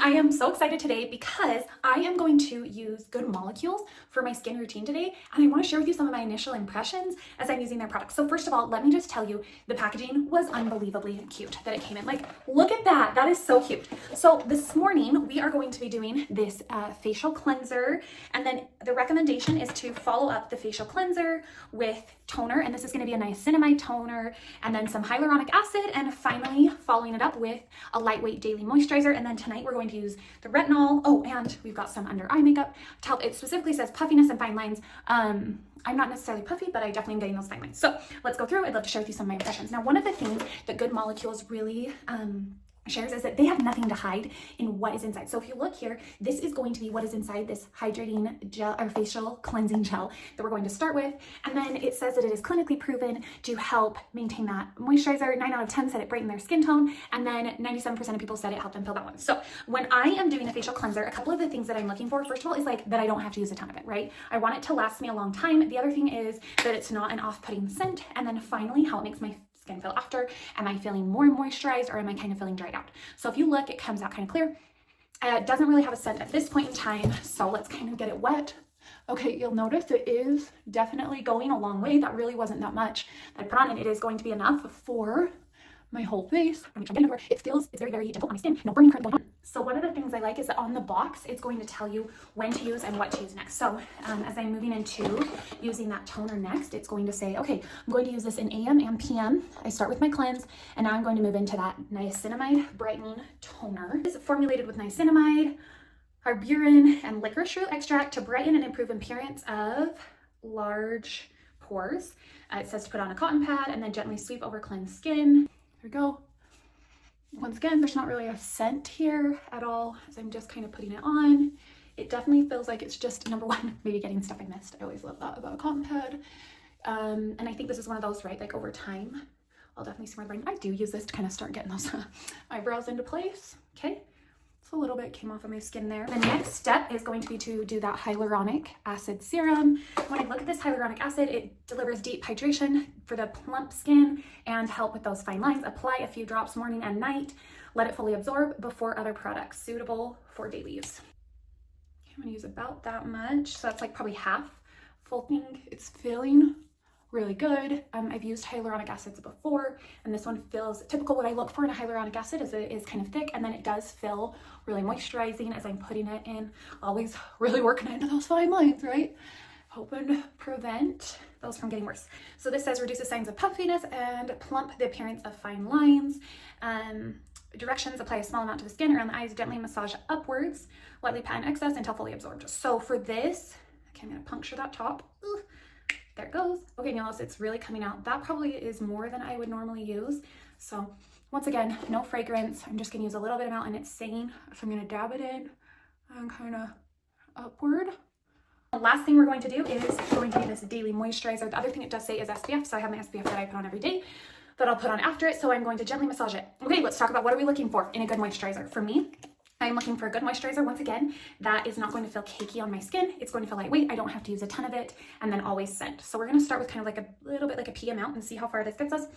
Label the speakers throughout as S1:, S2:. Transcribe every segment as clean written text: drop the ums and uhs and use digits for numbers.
S1: I am so excited today because I am going to use Good Molecules for my skin routine today, and I want to share with you some of my initial impressions as I'm using their products. So first of all, let me just tell you, the packaging was unbelievably cute that it came in. Like, look at that. That is so cute. So this morning we are going to be doing this facial cleanser, and then the recommendation is to follow up the facial cleanser with toner, and this is going to be a niacinamide toner, and then some hyaluronic acid, and finally following it up with a lightweight daily moisturizer. And then tonight we're going to use the retinol. Oh, and we've got some under eye makeup to help. It specifically says puffiness and fine lines. I'm not necessarily puffy, but I definitely am getting those fine lines. So let's go through. I'd love to share with you some of my impressions. Now, one of the things that Good Molecules really shares is that they have nothing to hide in what is inside. So if you look here, this is going to be what is inside this hydrating gel or facial cleansing gel that we're going to start with. And then it says that it is clinically proven to help maintain that moisturizer. 9 out of 10 said it brightened their skin tone, and then 97% of people said it helped them fill that one. So when I am doing a facial cleanser, a couple of the things that I'm looking for, first of all, is like that I don't have to use a ton of it, right? I want it to last me a long time. The other thing is that it's not an off-putting scent. And then finally, how it makes my skin feel after. Am I feeling more moisturized, or am I kind of feeling dried out? So if you look, it comes out kind of clear. It doesn't really have a scent at this point in time, so let's kind of get it wet. Okay, you'll notice it is definitely going a long way. That really wasn't that much that I put on, and it is going to be enough for my whole face. It feels, it's very, very gentle on my skin. No burning current going on. So one of the things I like is that on the box, it's going to tell you when to use and what to use next. So as I'm moving into using that toner next, it's going to say, okay, I'm going to use this in AM and PM. I start with my cleanse, and now I'm going to move into that niacinamide brightening toner. It's formulated with niacinamide, arbutin, and licorice root extract to brighten and improve appearance of large pores. It says to put on a cotton pad and then gently sweep over cleansed skin. There we go. Once again, there's not really a scent here at all as I'm just kind of putting it on. It definitely feels like it's just, number one, maybe getting stuff I missed. I always love that about a cotton pad. And I think this is one of those, right, like over time, I'll definitely see more brightening. I do use this to kind of start getting those eyebrows into place. Okay. So a little bit came off of my skin there. The next step is going to be to do that hyaluronic acid serum. When I look at this hyaluronic acid, it delivers deep hydration for the plump skin and help with those fine lines. Apply a few drops morning and night. Let it fully absorb before other products, suitable for daily use. I'm gonna use about that much. So that's like probably half full thing. It's feeling really good. I've used hyaluronic acids before, and this one feels typical. What I look for in a hyaluronic acid is it is kind of thick, and then it does feel really moisturizing as I'm putting it in. Always really working into those fine lines, right? Hoping to prevent those from getting worse. So this says reduces signs of puffiness and plump the appearance of fine lines. Directions: apply a small amount to the skin around the eyes, gently massage upwards, lightly pat in excess until fully absorbed. So for this, okay, I'm gonna puncture that top. Ooh. There it goes. Okay, notice it's really coming out. That probably is more than I would normally use. So once again, no fragrance. I'm just gonna use a little bit amount, and it's saying if I'm gonna dab it in and kind of upward. The last thing we're going to do is going to be this daily moisturizer. The other thing it does say is SPF. So I have my SPF that I put on every day that I'll put on after it. So I'm going to gently massage it. Okay, let's talk about what are we looking for in a good moisturizer. For me, I'm looking for a good moisturizer, once again, that is not going to feel cakey on my skin. It's going to feel lightweight. I don't have to use a ton of it, and then always scent. So we're going to start with kind of like a little bit like a pea amount and see how far this gets us.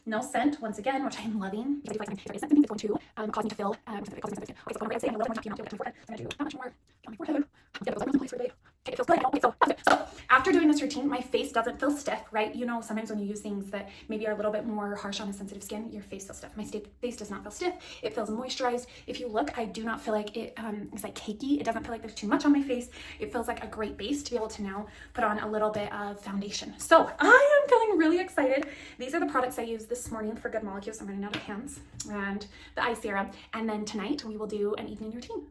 S1: No scent, once again, which I'm loving. It's going to cause me to feel, okay, so I'm going to say a little more pea amount to my forehead. I'm going to do that much more on my forehead. Get those in place for the day. Okay, it feels good. I don't wait. So after doing this routine, my face doesn't feel stiff, right? You know, sometimes when you use things that maybe are a little bit more harsh on a sensitive skin, your face feels stiff. My face does not feel stiff. It feels moisturized. If you look, I do not feel like it is like cakey. It doesn't feel like there's too much on my face. It feels like a great base to be able to now put on a little bit of foundation. So I am feeling really excited. These are the products I used this morning for Good Molecules. I'm running out of hands, and the eye serum. And then tonight we will do an evening routine.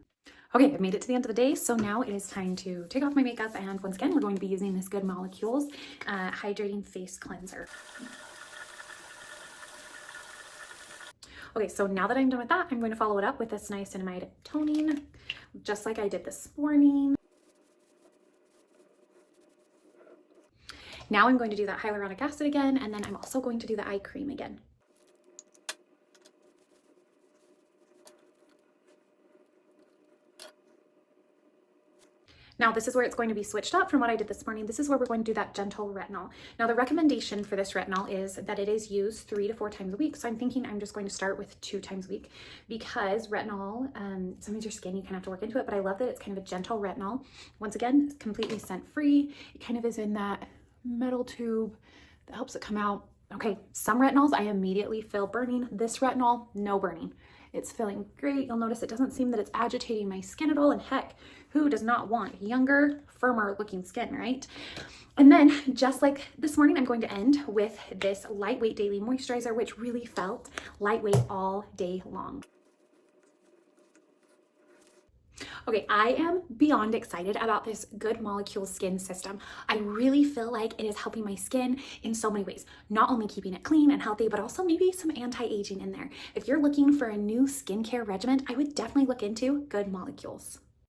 S1: Okay, I've made it to the end of the day, so now it is time to take off my makeup, and once again, we're going to be using this Good Molecules Hydrating Face Cleanser. Okay, so now that I'm done with that, I'm going to follow it up with this niacinamide toning, just like I did this morning. Now I'm going to do that hyaluronic acid again, and then I'm also going to do the eye cream again. Now this is where it's going to be switched up from what I did this morning. This is where we're going to do that gentle retinol. Now the recommendation for this retinol is that it is used 3 to 4 times a week. So I'm thinking I'm just going to start with 2 times a week because retinol, sometimes your skin, you kind of have to work into it, but I love that it's kind of a gentle retinol. Once again, it's completely scent free. It kind of is in that metal tube that helps it come out. Okay, some retinols I immediately feel burning. This retinol, no burning. It's feeling great. You'll notice it doesn't seem that it's agitating my skin at all. And heck, who does not want younger, firmer looking skin, right? And then just like this morning, I'm going to end with this lightweight daily moisturizer, which really felt lightweight all day long. Okay, I am beyond excited about this Good Molecules skin system. I really feel like it is helping my skin in so many ways. Not only keeping it clean and healthy, but also maybe some anti-aging in there. If you're looking for a new skincare regimen, I would definitely look into Good Molecules.